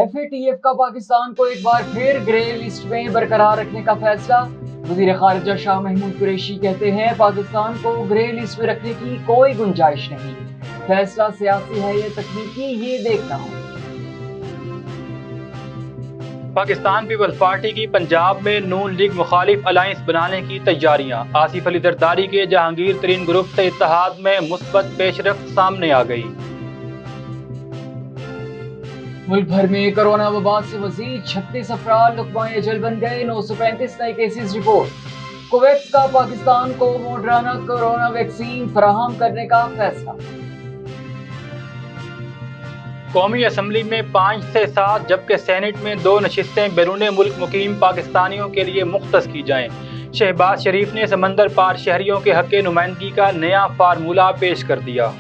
FATF کا پاکستان کو ایک بار پھر گرے لسٹ میں برقرار رکھنے کا فیصلہ۔ وزیر خارجہ شاہ محمود قریشی کہتے ہیں پاکستان کو گرے لسٹ میں رکھنے کی کوئی گنجائش نہیں، فیصلہ سیاسی ہے یا تکنیکی یہ دیکھنا ہو۔ پاکستان پیپلز پارٹی کی پنجاب میں نون لیگ مخالف الائنس بنانے کی تیاریاں۔ آصف علی زرداری کے جہانگیر ترین گروپ سے اتحاد میں مثبت پیش رفت سامنے آ گئی۔ ملک بھر میں کرونا وبا سے مزید 36 افراد لقمہ اجل بن گئے، 935 نئے کیسز رپورٹ۔ کوویکس کا پاکستان کو موڈرانا کورونا ویکسین فراہم کرنے کا فیصلہ۔ قومی اسمبلی میں 5 سے 7 جبکہ سینٹ میں 2 نشستیں بیرون ملک مقیم پاکستانیوں کے لیے مختص کی جائیں۔ شہباز شریف نے سمندر پار شہریوں کے حق نمائندگی کا نیا فارمولہ پیش کر دیا۔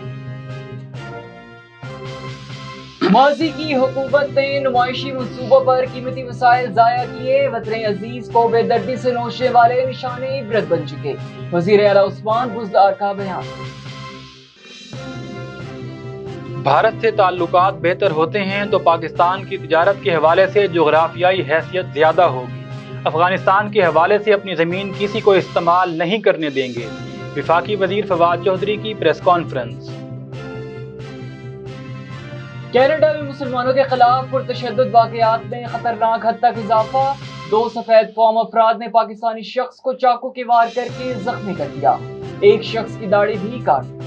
ماضی کی حکومت نے نمائشی منصوبوں پر قیمتی وسائل ضائع کیے، وطن عزیز کو بے دردی سے نوچنے والے نشان عبرت بن چکے، وزیر اعلیٰ عثمان بزدار کا بیان۔ بھارت سے تعلقات بہتر ہوتے ہیں تو پاکستان کی تجارت کے حوالے سے جغرافیائی حیثیت زیادہ ہوگی۔ افغانستان کے حوالے سے اپنی زمین کسی کو استعمال نہیں کرنے دیں گے، وفاقی وزیر فواد چودھری کی پریس کانفرنس۔ کینیڈا میں مسلمانوں کے خلاف پرتشدد واقعات میں خطرناک حد تک اضافہ، 2 سفید فام افراد نے پاکستانی شخص کو چاقو کے وار کر کے زخمی کر دیا، ایک شخص کی داڑھی بھی کاٹ دی۔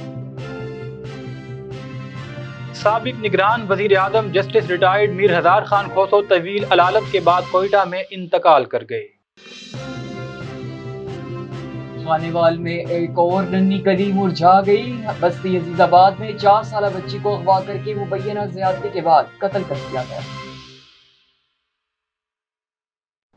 سابق نگران وزیر اعظم جسٹس ریٹائرڈ میر ہزار خان کھوسو طویل علالت کے بعد کوئٹہ میں انتقال کر گئے۔ خانیوال میں ایک اور ننھی کلی مرجھا گئی، بستی عزیز آباد میں 4 سالہ بچی کو اغوا کر کے مبینہ زیادتی کے بعد قتل کر دیا گیا۔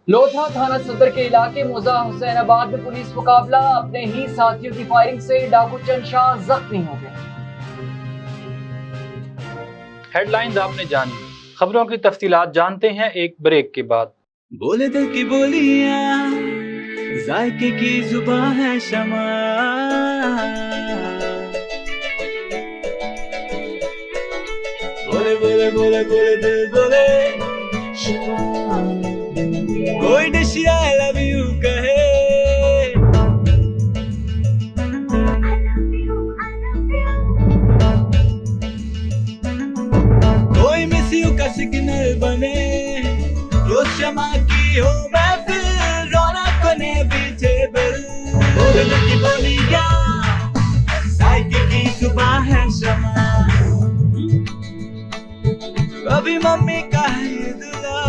لودھا تھانہ صدر کے علاقے موزہ حسین آباد میں پولیس مقابلہ، اپنے ہی ساتھیوں کی فائرنگ سے ڈاکو چند شاہ زخمی ہو گئے۔ ہیڈ لائنز آپ نے جانی، خبروں کی تفصیلات جانتے ہیں ایک بریک کے بعد۔ بولے دل کی بولیاں، ذائقے کی زبان ہے شمع، بولے بولے بولے بولے دل بولے کوئی ڈش آئی لو یو کہے، کوئی مس یو کا سگنل بنے، روز شمع کی ہو محفل، رونق بنے بیٹیبل، بولے دل کی بولیاں، ذائقے کی زبان ہے شمع، ابھی ممی کا ہے یہ دلہا،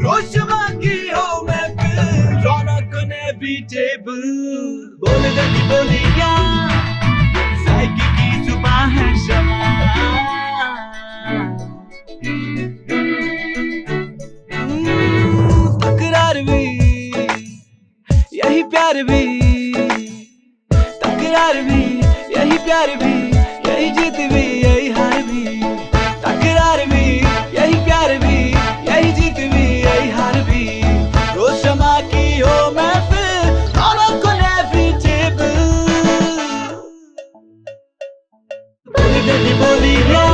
روز شمع کی ہو محفل، رونق بنے بیٹیبل، بولے دل کی بولیاں، ذائقے کی زبان ہے شمع، تکرار بھی یہی پیار بھی، تکرار بھی یہی پیار بھی، یہی جیت بھی یہی ہار بھی، تکرار بھی یہی پیار بھی، یہی جیت بھی یہی ہار بھی، روز شمع کی ہو محفل، رونق بنے بیٹیبل، بولے دل کی بولیاں،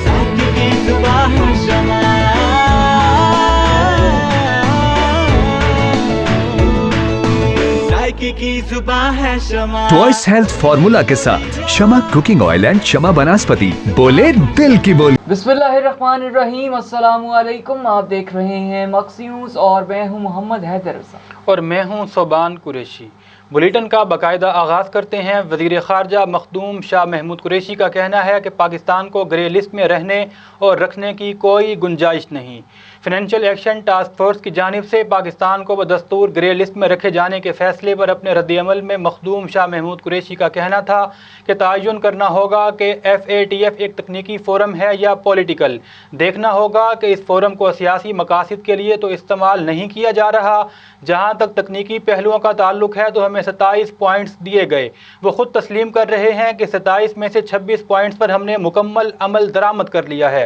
ذائقے کی زبان ہے شمع، ذائقے کی زبان ہے شمع، ٹوائس ہیلتھ فارمولا کے ساتھ شمع کوکنگ آئل اینڈ شمع بناسپتی، بولے دل کی بولی۔ بسم اللہ الرحمن الرحیم، السلام علیکم، آپ دیکھ رہے ہیں مکس نیوز اور میں ہوں محمد حیدر رضا اور میں ہوں صوبان قریشی۔ بلیٹن کا باقاعدہ آغاز کرتے ہیں۔ وزیر خارجہ مخدوم شاہ محمود قریشی کا کہنا ہے کہ پاکستان کو گرے لسٹ میں رہنے اور رکھنے کی کوئی گنجائش نہیں۔ فائنینشیل ایکشن ٹاسک فورس کی جانب سے پاکستان کو بدستور گرے لسٹ میں رکھے جانے کے فیصلے پر اپنے رد عمل میں مخدوم شاہ محمود قریشی کا کہنا تھا کہ تعین کرنا ہوگا کہ FATF ایک تکنیکی فورم ہے یا پولیٹیکل۔ دیکھنا ہوگا کہ اس فورم کو سیاسی مقاصد کے لیے تو استعمال نہیں کیا جا رہا۔ جہاں تک تکنیکی پہلوؤں کا تعلق ہے تو ہمیں 27 پوائنٹس دیے گئے۔ وہ خود تسلیم کر رہے ہیں کہ 27 میں سے 26 پوائنٹس پر ہم نے مکمل عمل درآمد کر لیا ہے۔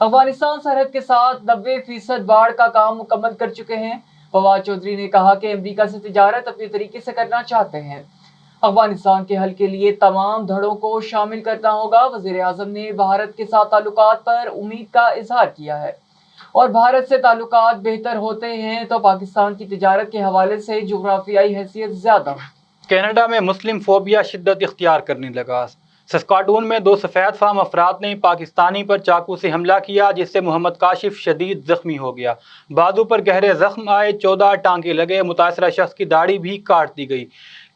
افغانستان سرحد کے ساتھ 90% باڑ کا کام مکمل کر چکے ہیں۔ فواد چودھری نے کہا کہ امریکہ سے تجارت اپنے طریقے سے کرنا چاہتے ہیں۔ افغانستان کے حل کے لیے تمام دھڑوں کو شامل کرنا ہوگا۔ وزیر اعظم نے بھارت کے ساتھ تعلقات پر امید کا اظہار کیا ہے اور بھارت سے تعلقات بہتر ہوتے ہیں تو پاکستان کی تجارت کے حوالے سے جغرافیائی حیثیت زیادہ۔ کینیڈا میں مسلم فوبیا شدت اختیار کرنے لگا۔ سسکاٹون میں 2 سفید فام افراد نے پاکستانی پر چاقو سے حملہ کیا جس سے محمد کاشف شدید زخمی ہو گیا۔ بازو پر گہرے زخم آئے، 14 ٹانکے لگے، متاثرہ شخص کی داڑھی بھی کاٹ دی گئی۔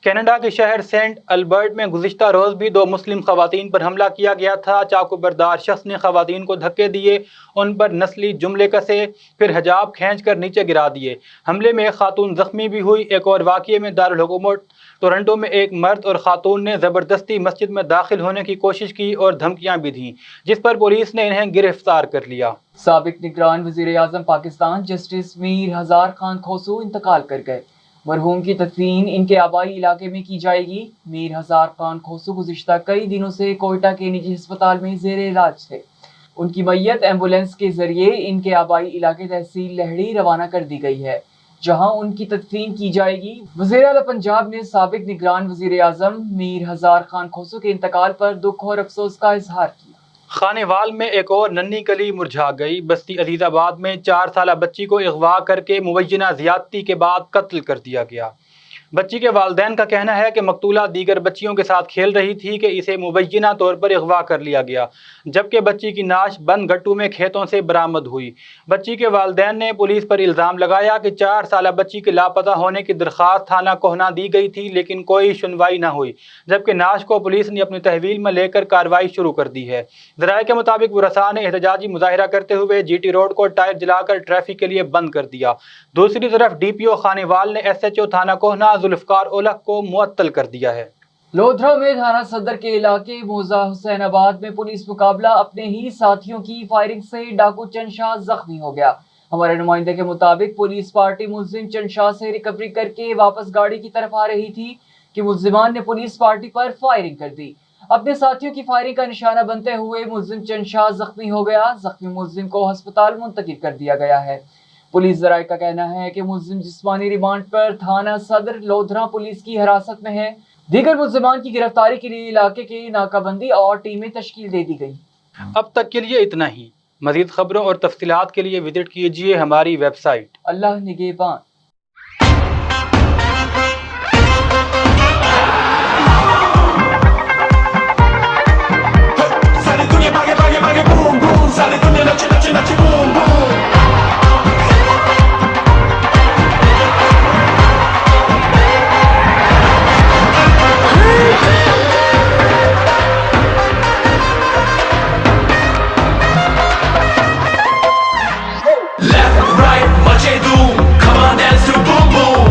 کینیڈا کے شہر سینٹ البرٹ میں گزشتہ روز بھی 2 مسلم خواتین پر حملہ کیا گیا تھا۔ چاقو بردار شخص نے خواتین کو دھکے دیے، ان پر نسلی جملے کسے، پھر حجاب کھینچ کر نیچے گرا دیے۔ حملے میں ایک خاتون زخمی بھی ہوئی۔ ایک اور واقعے میں دارالحکومت ٹورنٹو میں ایک مرد اور خاتون نے زبردستی مسجد میں داخل ہونے کی کوشش کی اور دھمکیاں بھی دیں، جس پر پولیس نے انہیں گرفتار کر لیا۔ سابق نگران وزیر اعظم پاکستان جسٹس میر ہزار خان کھوسو انتقال کر گئے۔ مرحوم کی تدفین ان کے آبائی علاقے میں کی جائے گی۔ میر ہزار خان کھوسو گزشتہ کئی دنوں سے کوئٹہ کے نجی ہسپتال میں زیر علاج تھے۔ ان کی میت ایمبولینس کے ذریعے ان کے آبائی علاقے تحصیل لہڑی روانہ کر دی گئی ہے، جہاں ان کی تدفین کی جائے گی۔ وزیر اعلیٰ پنجاب نے سابق نگران وزیر اعظم میر ہزار خان کھوسو کے انتقال پر دکھ اور افسوس کا اظہار کیا۔ خانیوال میں ایک اور ننھی کلی مرجھا گئی۔ بستی عزیز آباد میں 4 سالہ بچی کو اغوا کر کے مبینہ زیادتی کے بعد قتل کر دیا گیا۔ بچی کے والدین کا کہنا ہے کہ مقتولہ دیگر بچیوں کے ساتھ کھیل رہی تھی کہ اسے مبینہ طور پر اغوا کر لیا گیا، جبکہ بچی کی نعش بند گٹو میں کھیتوں سے برآمد ہوئی۔ بچی کے والدین نے پولیس پر الزام لگایا کہ 4 سالہ بچی کے لاپتہ ہونے کی درخواست تھانہ کوہنہ دی گئی تھی لیکن کوئی سنوائی نہ ہوئی، جبکہ نعش کو پولیس نے اپنی تحویل میں لے کر کارروائی شروع کر دی ہے۔ ذرائع کے مطابق ورثاء نے احتجاجی مظاہرہ کرتے ہوئے جی ٹی روڈ کو ٹائر جلا کر ٹریفک کے لیے بند کر دیا۔ دوسری طرف ڈی پی او خانیوال نے ایس ایچ او تھانہ کوہنہ ذوالفقار اولکھ کو معطل کر دیا ہے۔ لودھرا میں تھانہ صدر کے علاقے موزہ حسین آباد میں پولیس مقابلہ اپنے ہی ساتھیوں کی فائرنگ سے ڈاکو چند شاہ زخمی ہو گیا۔ ہمارے نمائندے کے مطابق پولیس پارٹی ملزم چند شاہ سے ریکوری کر کے واپس گاڑی کی طرف آ رہی تھی کہ ملزمان نے پولیس پارٹی پر فائرنگ کر دی۔ اپنے ساتھیوں کی فائرنگ کا نشانہ بنتے ہوئے ملزم چند شاہ زخمی ہو گیا۔ زخمی ملزم کو ہسپتال منتقل کر دیا گیا ہے۔ پولیس ذرائع کا کہنا ہے کہ ملزم جسمانی ریمانڈ پر تھانہ صدر لودھرا پولیس کی حراست میں ہے۔ دیگر ملزمان کی گرفتاری کے لیے علاقے کی ناکہ بندی اور ٹیمیں تشکیل دے دی گئی۔ اب تک کے لیے اتنا ہی۔ مزید خبروں اور تفصیلات کے لیے وزٹ کیجیے ہماری ویب سائٹ۔ اللہ نگہبان۔ Sale dunia bage bage bage boom boom, sale dunia nache nache nache boom boom. Left right mache doom, come on dance to boom boom.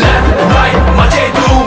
Left right mache doom,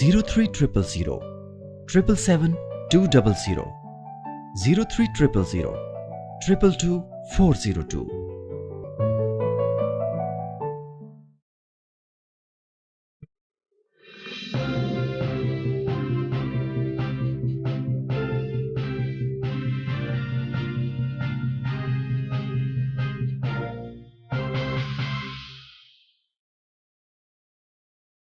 0300 777 200 03000 222 402